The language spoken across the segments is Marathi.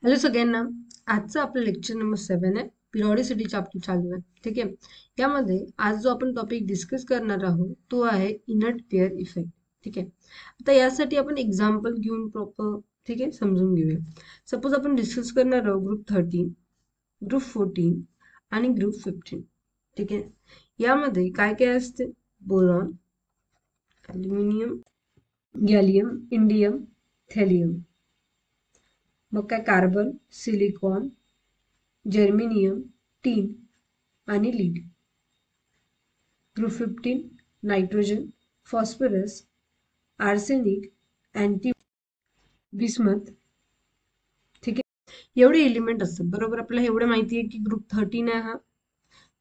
हॅलो सगळ्यांना. आजचं आपलं लेक्चर नंबर 7 आहे. पिरियॉडिसिटी चॅप्टर चालू आहे. ठीक आहे. यामध्ये आज जो आपण टॉपिक डिस्कस करणार आहोत तो आहे इनट पेअर इफेक्ट. ठीक आहे. आता यासाठी आपण एक्झाम्पल घेऊन प्रॉपर ठीक आहे समजून घेऊया. सपोज आपण डिस्कस करणार आहोत ग्रुप 13, ग्रुप 14 आणि ग्रुप 15. ठीक आहे. यामध्ये काय काय असते? Boron, aluminium, gallium, indium, thallium. मग काय कार्बन, सिलिकॉन, जर्मेनियम, टीन आणि lead. Group 15 nitrogen, phosphorus, arsenic, anti bismuth. ठीक आहे. एवढे एलिमेंट असतात. बरोबर. आपल्याला एवढं माहिती आहे की ग्रुप 13 आहे,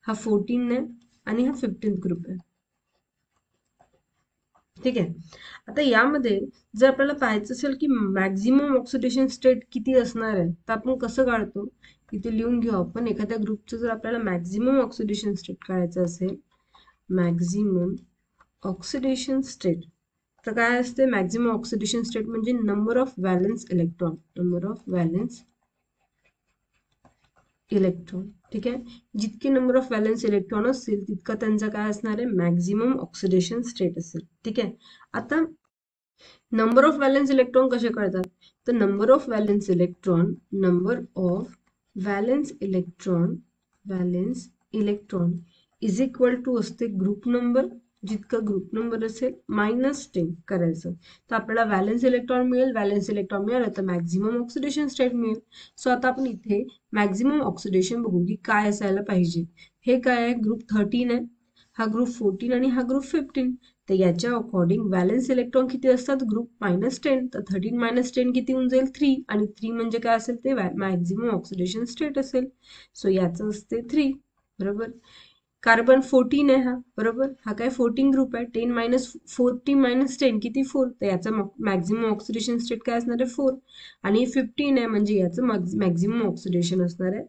हा 14 आहे आणि हा 15th ग्रुप आहे. ठीक आहे. आता यामध्ये जर आपल्याला पाहायचं असेल की मॅक्झिमम ऑक्सिडेशन स्टेट किती असणार आहे, तर आपण कसं काढतो? इथे लिहून घेऊ आपण. एखाद्या ग्रुपचं जर आपल्याला मॅक्झिमम ऑक्सिडेशन स्टेट काढायचं असेल, मॅक्झिमम ऑक्सिडेशन स्टेट, तर काय असते? मॅक्झिमम ऑक्सिडेशन स्टेट म्हणजे number of valence electron. Number of valence electron. ठीक आहे. जितके नंबर ऑफ व्हॅलेन्स इलेक्ट्रॉन असतील तितका त्यांचा काय असणार आहे? मॅक्झिमम ऑक्सिडेशन स्टेट असेल. ठीक आहे. आता नंबर ऑफ व्हॅलेन्स इलेक्ट्रॉन कसे कळतात? तर number of valence electron, number of valence electron is equal to असते ग्रुप नंबर. जितका ग्रुप नंबर असेल -10 करायचं, तर आपल्याला व्हॅलेन्स इलेक्ट्रॉन मिळेल. व्हॅलेन्स इलेक्ट्रॉन मिळालं तर मॅक्झिमम ऑक्सिडेशन स्टेट मिळेल. सो आता आपण इथे मॅक्झिमम ऑक्सिडेशन बघू की काय असायला पाहिजे. हे काय आहे? ग्रुप 13 आहे, हा ग्रुप 14 आणि हा ग्रुप 15. तर याच्या अकॉर्डिंग व्हॅलेन्स इलेक्ट्रॉन किती असतात? ग्रुप -10. तर 13 - 10 किती होऊन जाईल? 3. आणि 3 म्हणजे काय असेल? ते मॅक्झिमम ऑक्सिडेशन स्टेट असेल. सो याचं असते 3. बरोबर. कार्बन 14 आहे हा. बरोबर. हा काय 14 ग्रुप आहे. 14 - 10 किती? 4. तर याचा मॅक्झिमम ऑक्सिडेशन स्टेट काय असणार आहे? 4. आणि 15 आहे म्हणजे याचं मॅक्झिमम ऑक्सिडेशन असणार आहे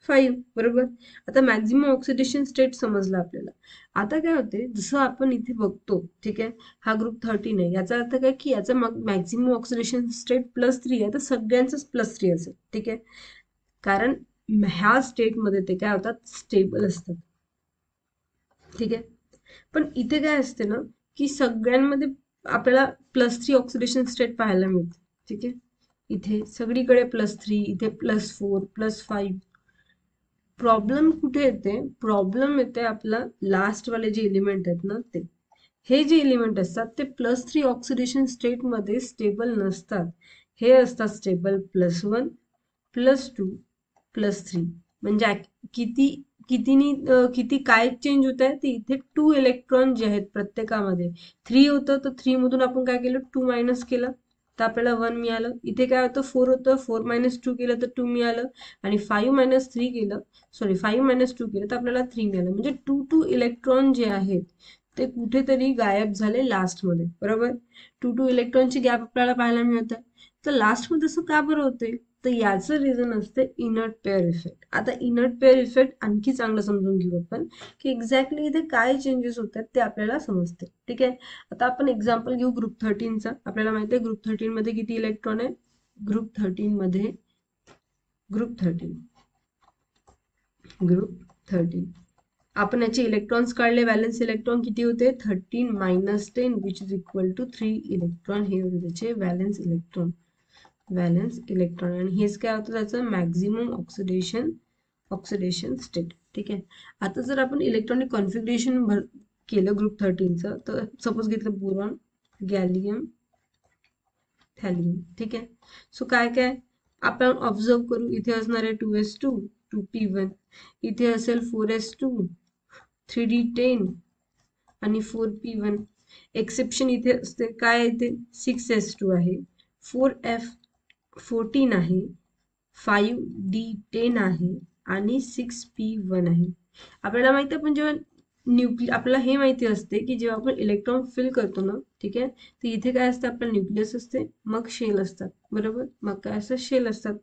5. बरोबर. आता मॅक्झिमम ऑक्सिडेशन स्टेट समजलं आपल्याला. आता काय होते? जसं आपण इथे बघतो, ठीक आहे, हा ग्रुप 13 आहे. याचा अर्थ काय की याचा मॅक्झिमम ऑक्सिडेशन स्टेट +3 आहे. तर सगळ्यांचंच +3 असेल. ठीक आहे. कारण ह्या स्टेटमध्ये ते काय होतात? स्टेबल असतात. ठीक आहे. पण इथे काय असते ना की सगळ्यांमध्ये आपल्याला +3 ऑक्सिडेशन स्टेट पाहायला मिळते. ठीक आहे. इथे सगळीकडे +3, इथे +4, +5. प्रॉब्लेम कुठे येते? प्रॉब्लेम येते आपला लास्ट वाले जे एलिमेंट आहेत ना ते. हे जे एलिमेंट असतात ते +3 ऑक्सिडेशन स्टेटमध्ये स्टेबल नसतात. हे असतात स्टेबल +1, +2, +3. म्हणजे किती किती काय चेंज होत आहे? ते इथे 2 इलेक्ट्रॉन जे आहेत प्रत्येकामध्ये 3 होतं, तर 3 मधून आपण काय केलं? 2 मायनस केलं, तर आपल्याला 1 मिळालं. इथे काय होतं? 4 होतं, 4 - 2 केलं तर 2 मिळालं. आणि 5 - 3 केलं, सॉरी 5 - 2 केलं तर आपल्याला 3 मिळालं. म्हणजे 2 इलेक्ट्रॉन जे आहेत ते कुठेतरी गायब झाले लास्टमध्ये. बरोबर. 2 इलेक्ट्रॉनची गॅप आपल्याला पाहायला मिळत आहे. तर लास्टमध्ये असं का बरं होते? तर याचं रिझन असते इनर्ट पेअर इफेक्ट. आता इनर्ट पेअर इफेक्ट आणखी चांगलं समजून घेऊ आपण की एक्झॅक्टली इथे काय चेंजेस होतात ते आपल्याला समजते. ठीक आहे. आता आपण एक्झाम्पल घेऊ ग्रुप 13चा. आपल्याला माहिती आहे ग्रुप 13 मध्ये किती इलेक्ट्रॉन आहे? ग्रुप 13 मध्ये ग्रुप 13 आपण याचे इलेक्ट्रॉन्स काढले. व्हॅलेन्स इलेक्ट्रॉन किती होते? 13 - 10 which is equal to 3 electron. हे होते त्याचे व्हॅलेन्स इलेक्ट्रॉन. आणि हेच काय होतं? त्याचं मॅक्झिमम ऑक्सिडेशन स्टेट. ठीक आहे. आता जर आपण इलेक्ट्रॉनिक कॉन्फिगरेशन केलं ग्रुप 13चं, तर सपोज घेतलं बोरॉन, गॅलियम, थॅलियम. ठीक आहे. सो काय काय आपण ऑब्झर्व करू. इथे असणार आहे 2s2, 2p1. इथे असेल 4s2, 3d10 आणि 4p1. एक्सेप्शन इथे असते. काय इथे 6s2 आहे, 4f14 आहे, 5d10 आहे आणि 6p1 आहे. आपल्याला माहिती आहे पण जेव्हा आपल्याला हे माहिती असते की जेव्हा आपण इलेक्ट्रॉन फिल करतो ना, ठीक आहे, तर इथे काय असतं? आपलं न्यूक्लियस असते, मग शेल असतात. बरोबर. मग काय असतं? शेल असतात.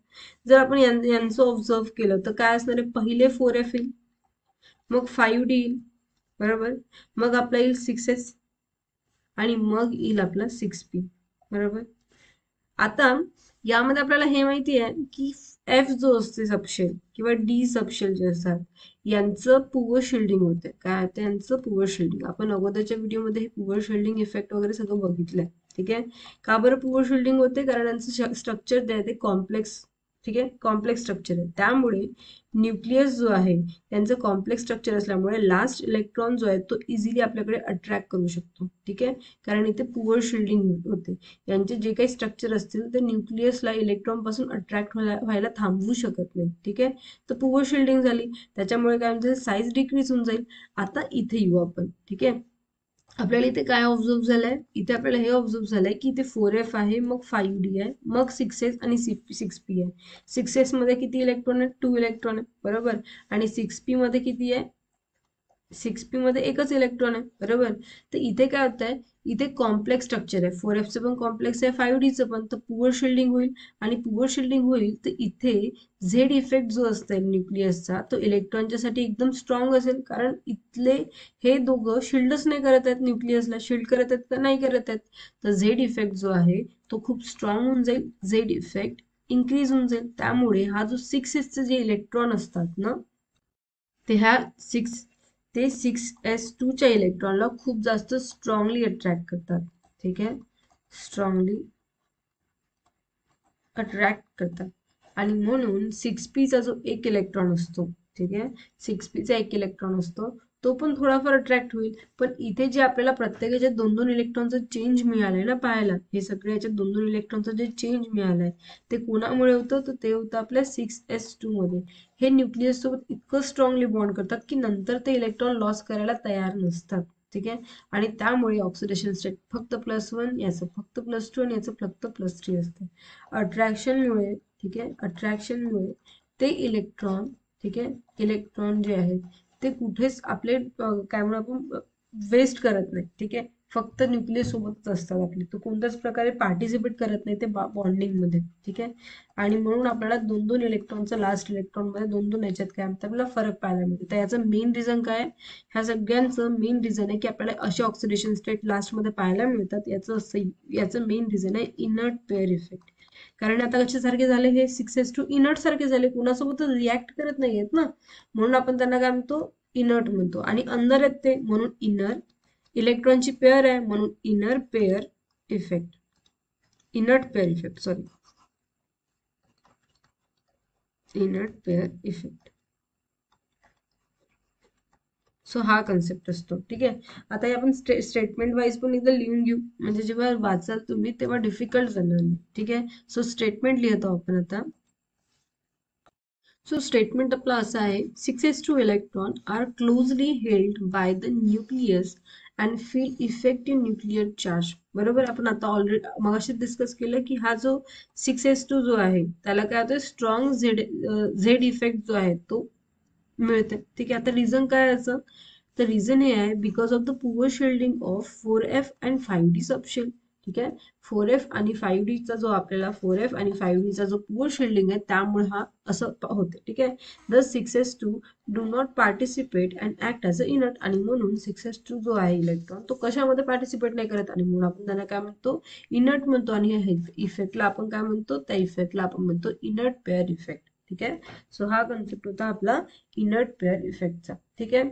जर आपण यांचं ऑब्झर्व केलं तर काय असणार आहे? पहिले 4f येईल, मग 5d येईल. बरोबर. मग आपला येईल 6s आणि मग येईल आपला 6p. बरोबर. आता यामध्ये आपल्याला हे माहिती आहे की एफ जो असते सबशेल किंवा डी सबशेल जे असतात यांचं पुअर शिल्डिंग होते. काय होतं यांचं पुअर शिल्डिंग. आपण अगोदरच्या व्हिडिओमध्ये हे पुअर शिल्डिंग इफेक्ट वगैरे सगळं बघितलंय. ठीक आहे. का बरं पुअर शिल्डिंग होते? कारण यांचं स्ट्रक्चर जे आहे ते कॉम्प्लेक्स, ठीक आहे, कॉम्प्लेक्स स्ट्रक्चर आहे. त्यामुळे न्यूक्लियस जो आहे त्यांचं कॉम्प्लेक्स स्ट्रक्चर असल्यामुळे लास्ट इलेक्ट्रॉन जो आहे तो इझिली आपल्याकडे अट्रॅक्ट करू शकतो. ठीक आहे. कारण इथे पुअर शिल्डिंग होते. यांचे जे काही स्ट्रक्चर असतील ते न्यूक्लियसला इलेक्ट्रॉन पासून अट्रॅक्ट व्हायला थांबवू शकत नाही. ठीक आहे. तर पुअर शिल्डिंग झाली, त्याच्यामुळे काय म्हणजे साईज डिक्रीज होऊन जाईल. आता इथे येऊ आपण. ठीक आहे. आपल्याला इथे काय ऑब्झर्व झालंय? इथे आपल्याला हे ऑब्झर्व झालंय की इथे 4f आहे, मग 5d आहे, मग 6s आणि 6p आहे. 6s मध्ये किती इलेक्ट्रॉन आहे? 2 इलेक्ट्रॉन आहे, बरोबर. आणि 6p मध्ये किती आहे? 6p मध्ये एकच इलेक्ट्रॉन आहे, बरोबर. तर इथे काय होत आहे? इथे कॉम्प्लेक्स स्ट्रक्चर आहे. 4fचं पण कॉम्प्लेक्स आहे, 5dचं पण. तर पुअर शिल्डिंग होईल, आणि पुअर शिल्डिंग होईल तर इथे झेड इफेक्ट जो असेल न्यूक्लियसचा तो इलेक्ट्रॉनच्या साठी एकदम स्ट्रॉंग असेल. कारण इथले हे दोघं शिल्डच नाही करत आहेत, न्यूक्लियसला शिल्ड करत आहेत का? नाही करत आहेत. तर झेड इफेक्ट जो आहे तो खूप स्ट्रॉंग होऊन जाईल. झेड इफेक्ट इन्क्रीज होऊन जाईल. त्यामुळे हा जो 6sचे जे इलेक्ट्रॉन असतात ना ते ह्या 6s2च्या इलेक्ट्रॉनला खूप जास्त स्ट्रॉंगली अट्रॅक्ट करतात. ठीक आहे. स्ट्रॉंगली अट्रॅक्ट करतात. आणि म्हणून 6pचा जो एक इलेक्ट्रॉन असतो, ठीक आहे, 6pचा एक इलेक्ट्रॉन असतो तो पण थोडाफार अट्रॅक्ट होईल. पण इथे जे आपल्याला प्रत्येकाच्या 2-2 इलेक्ट्रॉनचं चेंज मिळालंय ना पाहायला, हे सगळे याच्यात 2-2 इलेक्ट्रॉनचं जे चेंज मिळालंय ते कोणामुळे होतं? तर ते होतं आपल्या 6s2 मध्ये. हे न्यूक्लियस सोबत इतकं स्ट्रॉंगली बॉन्ड करतात की नंतर ते इलेक्ट्रॉन लॉस करायला तयार नसतात. ठीक आहे. आणि त्यामुळे ऑक्सिडेशन स्टेट फक्त +1, याचं फक्त +2 आणि याचं फक्त +3 असते. अट्रॅक्शनमुळे, ठीक आहे, अट्रॅक्शनमुळे ते इलेक्ट्रॉन, ठीक आहे, इलेक्ट्रॉन जे आहेत ते कुठेच आपले काय म्हणू आपण वेस्ट करत नाही. ठीक आहे. फक्त न्यूक्लियस सोबतच असतात आपले. तो कोणत्याच प्रकारे पार्टिसिपेट करत नाही ते बॉन्डिंग मध्ये. ठीक आहे. आणि म्हणून आपल्याला 2-2 इलेक्ट्रॉनचं लास्ट इलेक्ट्रॉन मध्ये 2-2 याच्यात काय म्हणतात आपल्याला फरक पाहायला मिळतो. तर याचं मेन रिझन काय आहे? ह्या सगळ्यांचं मेन रिझन आहे की आपल्याला असे ऑक्सिडेशन स्टेट लास्ट मध्ये पाहायला मिळतात. याचं मेन रिझन आहे इनर्ट पेअर इफेक्ट. कारण आता कशासारखे झाले हे 6s2 इनर्ट सारखे झाले, कुणासोबत रिॲक्ट करत नाहीयेत ना, म्हणून आपण त्यांना काय म्हणतो? इनर्ट म्हणतो. आणि अंदर आहेत ते म्हणून इनर. इलेक्ट्रॉनची पेअर आहे म्हणून inner pair effect. Inert pair effect, sorry, inert pair effect. So हा कन्सेप्ट असतो. ठीक आहे. आता हे आपण स्टेटमेंट वाईज पण एकदा लिहून घेऊ, म्हणजे जेव्हा वाचाल तुम्ही तेव्हा डिफिकल्ट जाणार नाही. ठीक आहे. सो स्टेटमेंट लिहितो आपण आता. सो स्टेटमेंट आपला असा आहे, 6s2 electron are closely held by the nucleus and feel effective nuclear charge. बरोबर. आपण आता ऑलरेडी मगाशी डिस्कस केलं की हा जो 6s2 जो आहे त्याला काय होतं? स्ट्रॉंग झेड इफेक्ट जो आहे तो मिळते. ठीक आहे. आता रिझन काय याचं? तर रिझन हे आहे because of the poor shielding of 4f and 5d subshell. ठीक आहे. 4f आणि 5d चा जो आपल्याला 4f आणि 5d चा जो पुअर शिल्डिंग आहे त्यामुळे हा असं होते. ठीक आहे. The 6s2 do not participate and act as a inert. आणि म्हणून 6s2 जो आहे इलेक्ट्रॉन तो कशामध्ये पार्टिसिपेट नाही करत, आणि म्हणून आपण त्यांना काय म्हणतो? इनर्ट म्हणतो. आणि ह्या इफेक्टला आपण काय म्हणतो? त्या इफेक्टला आपण म्हणतो इनर्ट पेअर इफेक्ट. ठीक आहे. सो हा कन्सेप्ट होता आपला इनर्ट पेअर इफेक्टचा. ठीक आहे.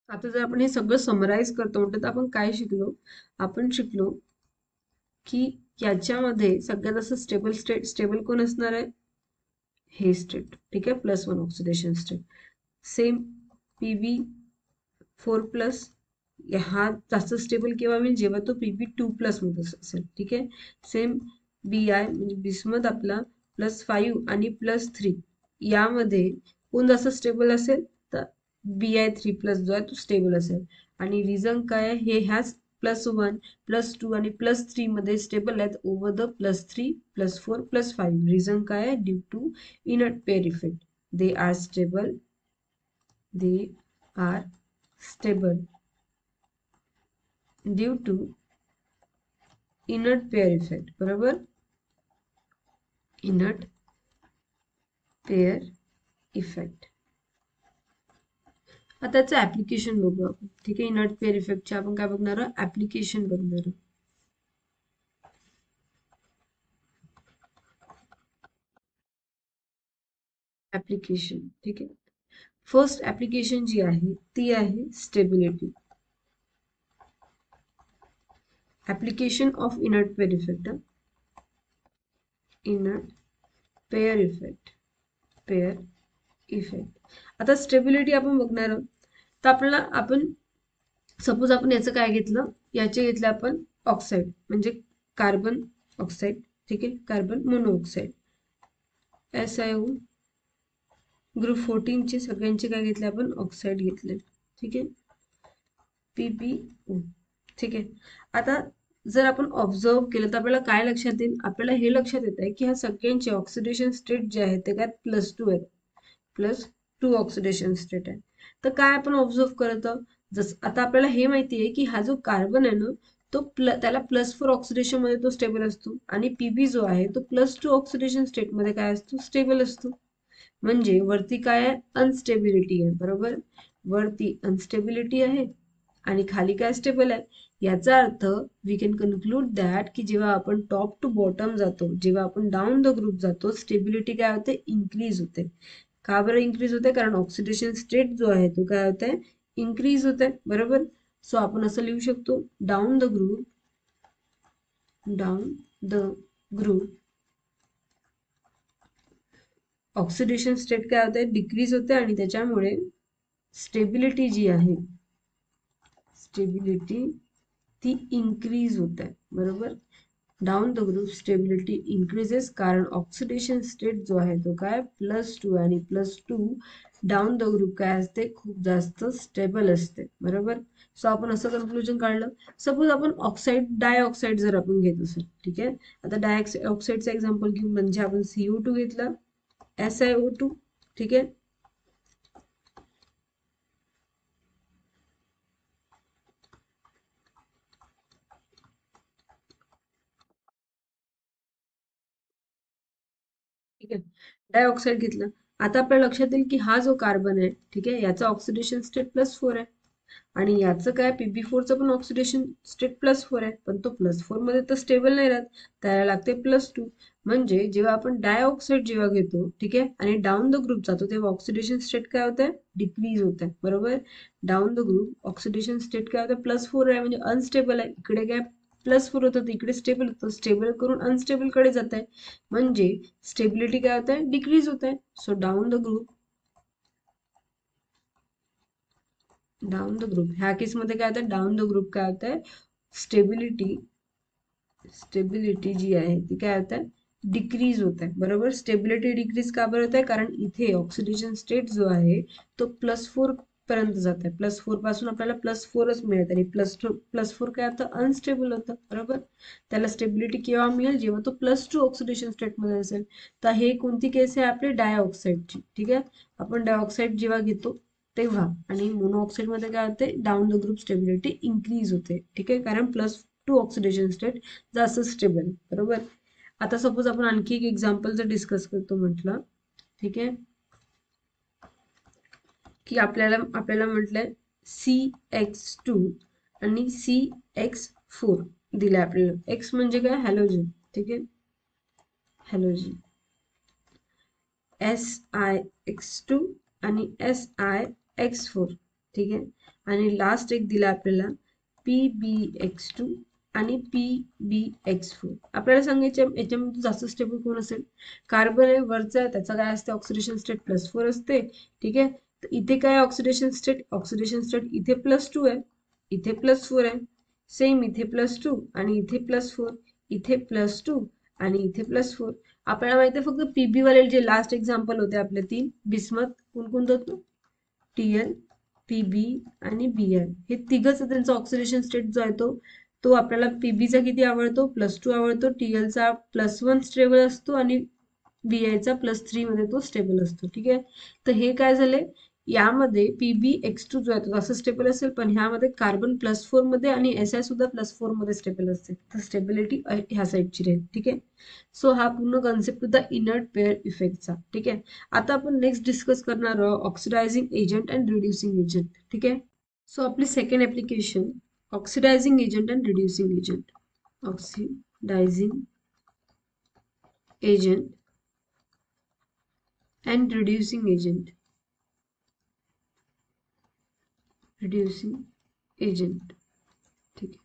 आता जर आपण हे सगळं समराईज करतो म्हटलं तर आपण काय शिकलो? आपण शिकलो की याच्यामध्ये सगळ्यात असं स्टेबल कोण असणार आहे? हे स्टेट. ठीक आहे. +1 ऑक्सिडेशन स्टेट. सेम Pb4+, हा जास्त स्टेबल केव्हा होईल? जेव्हा तो Pb2+ मध्ये असेल. ठीक आहे. सेम Bi म्हणजे बिस्मथ आपला +5 आणि +3 यामध्ये कोण जास्त स्टेबल असेल? तर Bi3+ जो आहे तो स्टेबल असेल. आणि रिझन काय आहे? हे ह्याच +1, +2 आणि +3 मध्ये स्टेबल आहेत ओव्हर द +3, +4, +5. रिझन काय आहे? Due to inert pair effect. They are stable due to inert pair effect. बरोबर. Inert pair effect. आता त्याचं ऍप्लिकेशन बघू आपण. ठीक आहे. इनर्ट पेअर इफेक्टचे आपण काय बघणार आहोत? ऍप्लिकेशन बघणार आहोत. ऍप्लिकेशन. ठीक आहे, फर्स्ट ऍप्लिकेशन जी आहे ती आहे stability. Application of inert pair effect. Inert pair effect. Pair effect. आता स्टेबिलिटी आपण बघणार आहोत. तर आपल्याला आपण सपोज आपण याचं काय घेतलं, याचे घेतलं आपण ऑक्साईड म्हणजे कार्बन ऑक्साईड. ठीक आहे, कार्बन मोनोऑक्साईड SiO ग्रुप 14 चे सगळ्यांचे काय घेतले आपण ऑक्साईड घेतले. ठीक आहे, PbO. ठीक आहे, आता जर आपण ऑब्झर्व केलं तर आपल्याला काय लक्षात येईल, आपल्याला हे लक्षात येत आहे की ह्या सगळ्यांचे ऑक्सिडेशन स्टेट जे आहेत ते काय +2 आहेत. +2 ऑक्सिडेशन स्टेट आहे. तर काय आपण ऑब्झर्व करत आहोत, जसं आता आपल्याला हे माहिती आहे की हा जो कार्बन आहे ना तो त्याला +4 ऑक्सिडेशन मध्ये तो स्टेबल असतो आणि Pb जो आहे तो +2 ऑक्सिडेशन स्टेट मध्ये काय असतो, स्टेबल असतो. म्हणजे वरती काय आहे, अनस्टेबिलिटी आहे. बरोबर, वरती अनस्टेबिलिटी आहे आणि खाली काय स्टेबल आहे. याचा earth we can conclude that की जेव्हा आपण टॉप टू बॉटम जातो, जेव्हा आपण डाऊन द ग्रुप जातो, स्टेबिलिटी काय होते, इन्क्रीज होते. का बरं इन्क्रीज होते, कारण ऑक्सिडेशन स्टेट जो आहे तो काय होत आहे, इन्क्रीज होत आहे. बरोबर, सो आपण असं लिहू शकतो, down the group, down the group oxidation state काय होते, डिक्रीज होते आणि त्याच्यामुळे स्टेबिलिटी जी आहे, स्टेबिलिटी ती इन्क्रीज होत आहे. बरोबर, down the group stability increases, कारण ऑक्सिडेशन स्टेट जो आहे तो काय +2 आणि +2 डाऊन द ग्रुप काय असते, खूप जास्त स्टेबल असते. बरोबर, सो आपण असं कन्क्लुजन काढलं. सपोज आपण ऑक्साईड डायऑक्साईड जर आपण घेत असेल, ठीक आहे, आता डायऑक्साईडचा एक्झाम्पल घेऊ, म्हणजे आपण CO2 घेतला, SiO2. ठीक आहे, ठीक आहे, डायऑक्साईड घेतलं. आता आपल्या लक्षात येईल की हा जो कार्बन आहे, ठीक आहे, याचा ऑक्सिडेशन स्टेट +4 आहे आणि याचं काय PB4चं पण ऑक्सिडेशन स्टेट +4 आहे, पण तो +4 मध्ये तर स्टेबल नाही राहत, त्याला लागते +2. म्हणजे जेव्हा आपण डायऑक्साईड जेव्हा घेतो, ठीक आहे, आणि डाऊन द ग्रुप जातो तेव्हा ऑक्सिडेशन स्टेट काय होत आहे, डिक्रीज होत आहे. बरोबर, down the group oxidation state काय होतं, +4 आहे म्हणजे अनस्टेबल आहे. इकडे काय +4 होतं, इकडे स्टेबल होतं, स्टेबल करून अनस्टेबल कडे जात आहे. म्हणजे स्टेबिलिटी काय होत आहे, डिक्रीज होत आहे. So down the group, down the group ह्या केसमध्ये काय होतं, डाऊन द ग्रुप काय होत आहे, स्टेबिलिटी, स्टेबिलिटी जी आहे ती काय होत आहे, डिक्रीज होत आहे. बरोबर, स्टेबिलिटी डिक्रीज का बरं होत आहे, कारण इथे ऑक्सिडेशन स्टेट जो आहे तो +4 पर्यंत जात आहे. +4 पासून आपल्याला +4च मिळत आणि +4 काय होतं, अनस्टेबल होतं. बरोबर, त्याला स्टेबिलिटी केव्हा मिळेल, जेव्हा तो +2 ऑक्सिडेशन स्टेटमध्ये असेल. तर हे कोणती केस आहे आपली, डायऑक्साईडची. ठीक आहे, आपण डायऑक्साईड जेव्हा घेतो तेव्हा, आणि मोनोऑक्साईड मध्ये काय होते, down the group stability increase होते. ठीक आहे, कारण +2 ऑक्सिडेशन स्टेट जास्त स्टेबल. बरोबर, आता सपोज आपण आणखी एक एक्झाम्पल जर डिस्कस करतो म्हटलं, ठीक आहे, की आपल्याला म्हटलंय CX2 आणि CX4 दिलंय आपल्याला. X म्हणजे काय, हॅलोजन. ठीक आहे, हॅलोजन, SiX2 आणि SiX4. ठीक आहे, आणि लास्ट एक दिला आपल्याला PbX2 आणि PbX4. आपल्याला सांगायचे याच्यामध्ये जास्त स्टेबल कोण असेल, कार्बन आहे वरचा, त्याचा काय असते, ऑक्सिडेशन स्टेट +4 असते. ठीक आहे, तर इथे काय ऑक्सिडेशन स्टेट, इथे +2 आहे, इथे +4 आहे, सेम इथे +2 आणि इथे +4, इथे +2 आणि इथे +4. आपल्याला माहिती आहे फक्त PB वाले जे लास्ट एक्झाम्पल होते आपले 3 बिस्मथ, कोणकोणतं होतं, TL, PB आणि BI, हे तिघच त्यांचा ऑक्सिडेशन स्टेट जो आहे तो आपल्याला PBचा किती आवडतो, +2 आवडतो, TLचा +1 स्टेबल असतो आणि BIचा +3 मध्ये तो स्टेबल असतो. ठीक आहे, तर हे काय झाले, यामध्ये PbX2 जो आहे तो जास्त स्टेबल असेल, पण ह्यामध्ये कार्बन +4 मध्ये आणि Si सुद्धा +4 मध्ये स्टेबल असते, तर स्टेबिलिटी ह्या साईडची राहील. ठीक आहे, सो हा पूर्ण कॉन्सेप्ट होता इनर्ट पेअर इफेक्टचा. ठीक आहे, आता आपण नेक्स्ट डिस्कस करणार आहोत oxidizing agent and reducing agent. ठीक आहे, सो आपली second application oxidizing agent and reducing agent. Oxidizing agent and reducing agent. Reducing agent. ठीक आहे.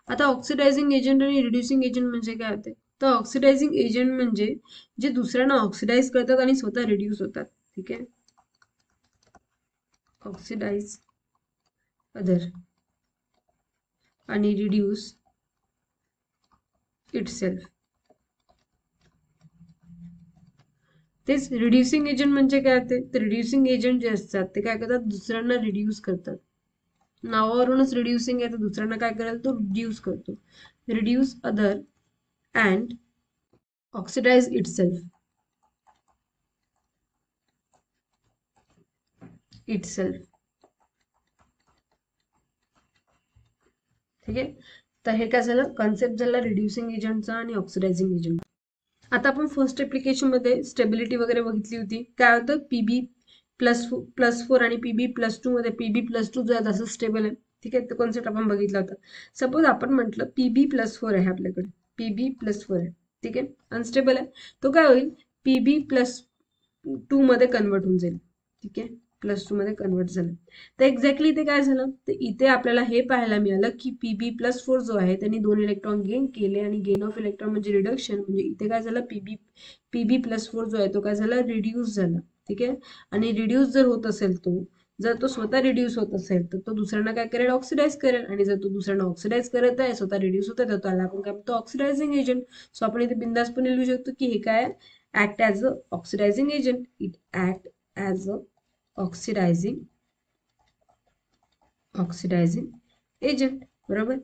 आता ऑक्सिडायझिंग एजंट आणि रिड्युसिंग एजंट म्हणजे काय होते? तर ऑक्सिडायझिंग एजंट म्हणजे जे दुसऱ्यांना ऑक्सिडाइज करतात आणि स्वतः रिड्यूस होतात. ठीक आहे. ऑक्सिडाइज अदर आणि रिड्यूस इटसेल्फ. तेच रिड्युसिंग एजंट म्हणजे काय होते? तर रिड्युसिंग एजंट जे असतात ते काय करतात? दुसऱ्यांना रिड्यूस करतात. नावावरूनच रिड्युसिंग आहे, तर दुसऱ्यांना काय करायला तो रिड्यूस करतो. Reduce other and oxidise itself. ठीक आहे. तर हे काय झालं? कॉन्सेप्ट झाला रिड्युसिंग एजंटचा आणि ऑक्सिडायझिंग एजंट. आता आपण फर्स्ट ऍप्लिकेशन मध्ये स्टेबिलिटी वगैरे बघितली होती. काय होतं? पीबी प्लस 4 आणि PB+2 मध्ये PB+2 जो आहे जास्त स्टेबल आहे. ठीक आहे. तो कॉन्सेप्ट आपण बघितला होता. सपोज आपण म्हटलं PB+4 आहे आपल्याकडे, PB+4 आहे. ठीक आहे. अनस्टेबल आहे. तो काय होईल? PB+2 मध्ये कन्वर्ट होऊन जाईल. ठीक आहे. +2 मध्ये कन्वर्ट झालं. तर एक्झॅक्टली इथे काय झालं? तर इथे आपल्याला हे पाहायला मिळालं की PB+4 जो आहे त्यांनी 2 इलेक्ट्रॉन गेन केले आणि गेन ऑफ इलेक्ट्रॉन म्हणजे रिडक्शन. म्हणजे इथे काय झालं? PB+4 जो आहे तो काय झाला? रिड्यूस झाला. ठीक आहे. आणि रिड्यूस जर होत असेल जर तो स्वतः रिड्यूस होत असेल तर तो दुसऱ्यांना काय करेल? ऑक्सिडाइज करेल. आणि जर तो दुसऱ्यांना ऑक्सिडाइज करत आहे, स्वतः रिड्यूस होत आहे, तर त्याला आपण काय म्हणतो? Oxidizing agent. सो आपण इथे बिंदासपणे लिहू शकतो की हे काय? Act as a oxidizing agent. It act as a oxidizing agent. बरोबर.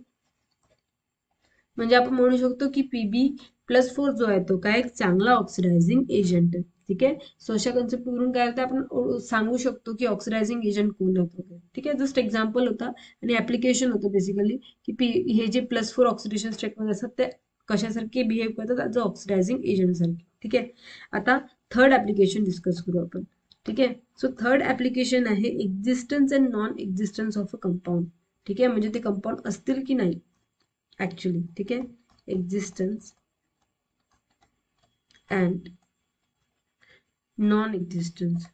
म्हणजे आपण म्हणू शकतो की PB+4 जो आहे तो काय? एक चांगला ऑक्सिडायझिंग एजंट. ठीक आहे. सो अशा कन्सेप्टवरून काय होतं? आपण सांगू शकतो की ऑक्सिडायझिंग एजंट कोण आहे. ठीक आहे. जस्ट एक्झाम्पल होता आणि ऍप्लिकेशन होतं बेसिकली की हे जे +4 ऑक्सिडेशन स्टेटमध्ये असतात ते कशासारखे बिहेव करतात? ॲज अ ऑक्सिडायझिंग एजंट सारखे. ठीक आहे. आता थर्ड ऍप्लिकेशन डिस्कस करू आपण. ठीक आहे. सो थर्ड ऍप्लिकेशन आहे existence and non existence of a compound. ठीक आहे. म्हणजे ते कंपाऊंड असतील की नाही ऍक्च्युली. ठीक आहे. Existence and non existence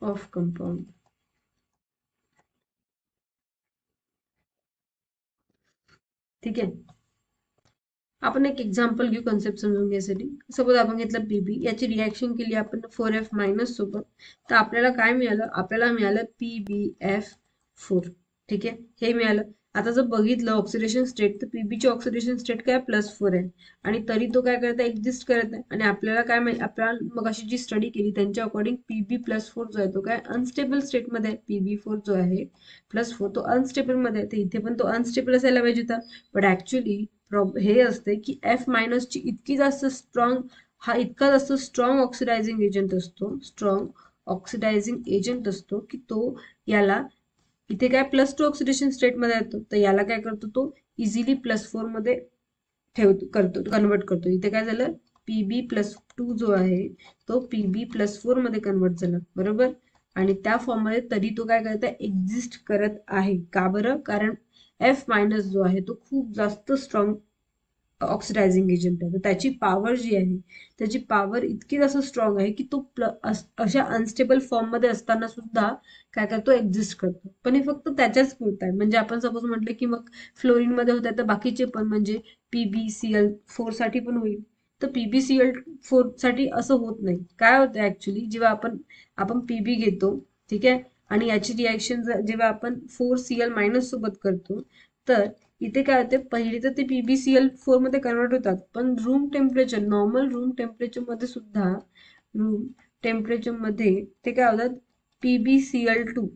of compound. ठीक आहे. आपण एक एक्झाम्पल घेऊ कन्सेप्ट समजून घ्यायसाठी. सपोज आपण घेतलं PB, याची रिॲक्शन केली आपण 4F- सोबत, तर आपल्याला काय मिळालं? आपल्याला मिळालं PbF4. ठीक आहे. हे मिळालं. आता जर बघितलं ऑक्सिडेशन स्टेट, तर PBची ऑक्सिडेशन स्टेट काय? +4 आहे. आणि तरी तो काय करत आहे? एक्झिस्ट करत आहे. आणि आपल्याला काय माहिती? आपल्याला मग अशी जी स्टडी केली त्यांच्या अकॉर्डिंग PB+4 जो आहे तो काय? अनस्टेबल स्टेटमध्ये आहे. PB4 जो आहे +4 तो अनस्टेबल मध्ये आहे. तर इथे पण तो अनस्टेबल असायला पाहिजे होता. बट ऍक्च्युली हे असते की F- ची इतकी जास्त स्ट्रॉंग, हा इतका जास्त स्ट्रॉंग ऑक्सिडायझिंग एजंट असतो, स्ट्रॉंग ऑक्सिडायझिंग एजंट असतो की तो याला इथे काय +2 ऑक्सिडेशन स्टेटमध्ये येतो, तर याला काय करतो? तो इझिली +4 मध्ये करतो, कन्वर्ट करतो. इथे काय झालं? PB+2 जो आहे तो PB+4 मध्ये कन्वर्ट झाला. बरोबर. आणि त्या फॉर्म मध्ये तरी तो काय करत आहे? एक्झिस्ट करत आहे. का बरं? कारण F- जो आहे तो खूप जास्त स्ट्रॉंग ऑक्सिडायझिंग एजंट आहे. तर त्याची पॉवर जी आहे, त्याची पॉवर इतकी जास्त स्ट्रॉंग आहे की तो अशा अनस्टेबल फॉर्म मध्ये असताना सुद्धा काय करतो? एक्झिस्ट करतो. पण हे फक्त त्याच्याच पुरतं आहे. म्हणजे आपण सपोज म्हटलं की मग फ्लोरीन मध्ये होत आहे, तर बाकीचे पण म्हणजे PbCl4 साठी पण होईल. तर PbCl4 साठी असं होत नाही. काय होतं ऍक्च्युली? जेव्हा आपण PB घेतो, ठीक आहे, आणि याची रिॲक्शन जेव्हा आपण 4Cl- सोबत करतो, तर इथे काय होते? पहिले तर ते PbCl4 मध्ये कन्वर्ट होतात, पण room temperature, normal room temperature मध्ये सुद्धा, रूम टेम्परेचर मध्ये ते काय होतात? PbCl2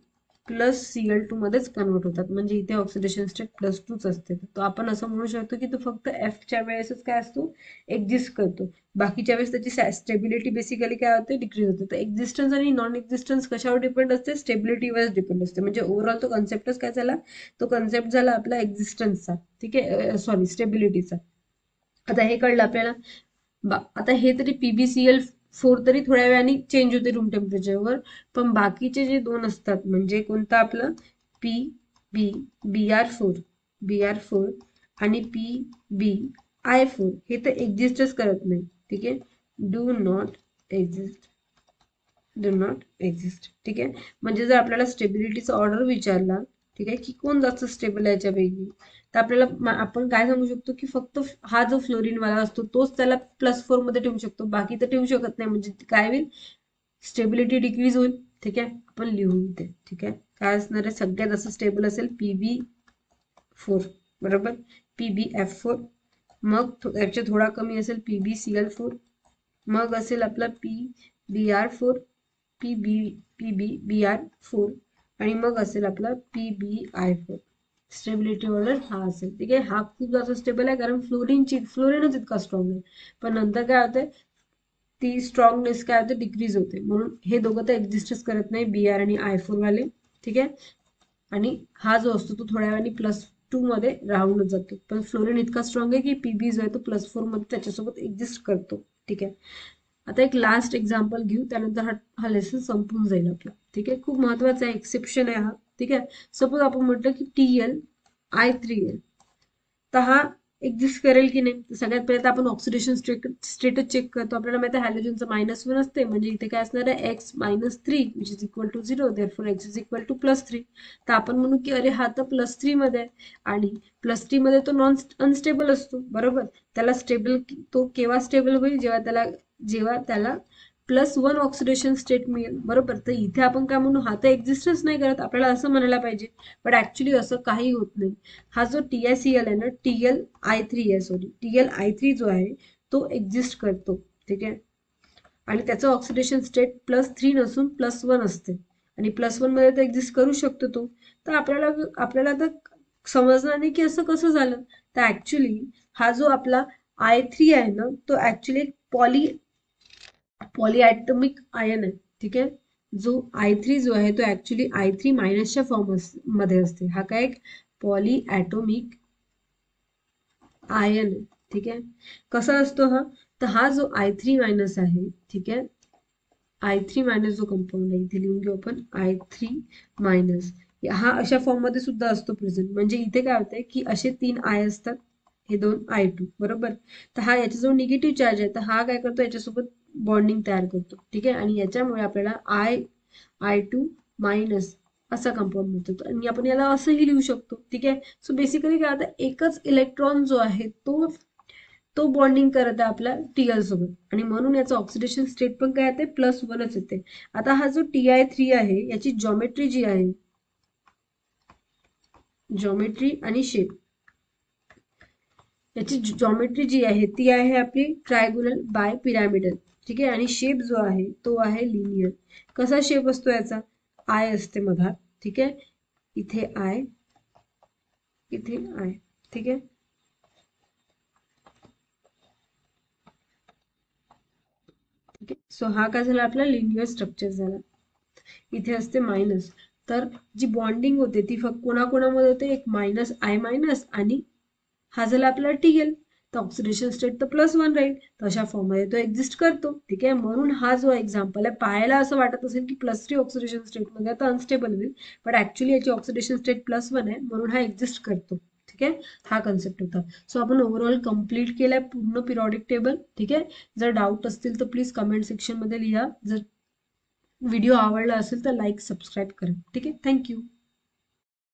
प्लस Cl2 मध्येच कन्वर्ट होतात. म्हणजे इथे ऑक्सिडेशन स्टेट +2च असते. तर आपण असं म्हणू शकतो की तो फक्त Fच्या वेळेसच काय असतो? एक्झिस्ट करतो. बाकीच्या वेळेस त्याची स्टेबिलिटी बेसिकली काय होते? डिक्रीज होते. तर एक्झिस्टन्स आणि नॉन एक्झिस्टन्स कशावर डिपेंड असते? स्टेबिलिटीवर डिपेंड असते. म्हणजे ओव्हरऑल तो कन्सेप्टच काय झाला? तो कन्सेप्ट झाला आपला एक्झिस्टन्सचा. ठीक आहे. सॉरी, स्टेबिलिटीचा. आता हे कळलं आपल्याला. आता हे तरी PbCl4 तरी थोड्या वेळाने चेंज होते रूम टेम्परेचरवर, पण बाकीचे जे दोन असतात म्हणजे कोणतं? आपलं Br4 आणि PbI4 हे तर एक्झिस्टच करत नाही. ठीक आहे, डू नॉट एक्झिस्ट. ठीक आहे, म्हणजे जर आपल्याला स्टेबिलिटीचा ऑर्डर विचारला, ठीक आहे, की कोण जास्त स्टेबल आहे याच्यापैकी, तर आपल्याला आपण काय सांगू शकतो की फक्त हा जो फ्लोरीन वाला असतो तोच त्याला +4 मध्ये ठेवू शकतो, बाकी तर ठेवू शकत नाही. म्हणजे काय होईल, स्टेबिलिटी डिक्रीज होईल. ठीक आहे, आपण लिहू इथे. ठीक आहे, काय असणार आहे, सगळ्यात जास्त स्टेबल असेल PbI4, बरोबर, PbF4, मग याच्या थोडा कमी असेल PbCl4, मग असेल आपला PbR4, PbBr4, आणि मग असेल आपला PbI4. स्टेबिलिटी ऑर्डर हा असेल. ठीक आहे, हा खूप जास्त स्टेबल आहे कारण फ्लोरीनच इतका स्ट्रॉंग आहे. पण नंतर काय होतंय, ती स्ट्रॉंगनेस काय होते, डिक्रीज होते. म्हणून हे दोघं तर एक्झिस्टच करत नाही, Br आणि I4 वाले. ठीक आहे, आणि हा जो असतो तो थोड्या वेळाने +2 मध्ये राहूनच जातो. पण फ्लोरीन इतका स्ट्रॉंग आहे की Pb जो आहे तो +4 मध्ये त्याच्यासोबत एक्झिस्ट करतो. ठीक आहे, आता एक लास्ट एक्झाम्पल घेऊ, त्यानंतर हा लेसन संपून जाईल आपला. ठीक आहे, खूप महत्वाचा आहे, एक्सेप्शन आहे हा. ठीक आहे, सपोज आपण म्हटलं की TlI3l, तर हा एक्झिस्ट करेल की नाही. तर सगळ्यात पहिले तर आपण ऑक्सिडेशन स्टेटस चेक करतो. आपल्याला माहिती आहे हॅलोजनचं -1 असते, म्हणजे इथे काय असणार आहे, x-3 which is equal to 0, therefore x is equal to +3. तर आपण म्हणू की अरे हा तर +3 मध्ये आहे, आणि +3 मध्ये तो अनस्टेबल असतो, बरोबर. त्याला तो केव्हा स्टेबल होईल, जेव्हा त्याला +1 ऑक्सिडेशन स्टेट मिळेल, बरोबर. तर इथे आपण काय म्हणू, हा तर एक्झिस्टच नाही करत, आपल्याला असं म्हणायला पाहिजे. पण ऍक्च्युली असं काही होत नाही. हा जो TiCl आहे ना, TlI3 जो आहे तो एक्झिस्ट करतो. ठीक आहे, आणि त्याचं ऑक्सिडेशन स्टेट +3 नसून +1 असते, आणि +1 मध्ये तर एक्झिस्ट करू शकतो तो. तर आपल्याला तर समजणार नाही की असं कसं झालं. तर ऍक्च्युली हा जो आपला I3 आहे ना, तो ऍक्च्युली एक पॉलीॲटॉमिक आयन आहे. ठीक आहे, जो I3 जो आहे तो ऍक्च्युली I3 मायनसच्या फॉर्म मध्ये असते. हा काय एक पॉलीॲटॉमिक आयन आहे. ठीक आहे, कसा असतो हा, तर हा जो I3- आहे, ठीक आहे, I3- जो कंपाऊंड आहे, इथे लिहून घेऊ आपण I3-, हा अशा फॉर्म मध्ये सुद्धा असतो प्रेझेंट. म्हणजे इथे काय होतंय की असे 3 आय असतात, हे 2 I2, बरोबर. तर हा याच्याजवळ निगेटिव्ह चार्ज आहे, तर हा काय करतो, याच्यासोबत बॉन्डिंग तयार करतो. ठीक आहे, आणि याच्यामुळे आपल्याला I2- असा कंपाऊंड मिळतो. आणि आपण याला असंही लिहू शकतो. ठीक आहे, सो बेसिकली काय होतं, एकच इलेक्ट्रॉन जो आहे तो बॉन्डिंग करत आहे आपल्या Tl सोबत, आणि म्हणून याचं ऑक्सिडेशन स्टेट पण काय येते, +1च येते. आता हा जो Ti3 आहे, याची जॉमेट्री जी आहे, जॉमेट्री आणि शेप, याची जॉमेट्री जी आहे ती आहे आपली ट्रायगोनल बाय पिरॅमिडल. ठीक आहे, आणि शेप जो आहे तो आहे लिनियर. कसा शेप असतो याचा, आय असते मधात. ठीक आहे, इथे आय, इथे आय. ठीक आहे, ठीक आहे, सो हा काय झाला, आपला लिनियर स्ट्रक्चर झाला. इथे असते मायनस, तर जी बॉन्डिंग होते ती फक्त कोणाकोणामध्ये होते, एक -I- आणि हा झाला आपला Tl. तर ऑक्सिडेशन स्टेट तर +1 राहील, तर अशा फॉर्म मध्ये तो एक्झिस्ट करतो. ठीक आहे, म्हणून हा जो एक्झाम्पल आहे, पाहायला असं वाटत असेल की +3 ऑक्सिडेशन स्टेटमध्ये आता अनस्टेबल होईल, पण ऍक्च्युली याची ऑक्सिडेशन स्टेट +1 आहे, म्हणून हा एक्झिस्ट करतो. ठीक आहे, हा कन्सेप्ट होता. सो आपण ओव्हरऑल कम्प्लीट केलाय पूर्ण पिरियॉडिक टेबल. ठीक आहे, जर डाऊट असतील तर प्लीज कमेंट सेक्शन मध्ये लिहा. जर व्हिडिओ आवडला असेल तर लाईक सबस्क्राईब करा. ठीक आहे, थँक्यू.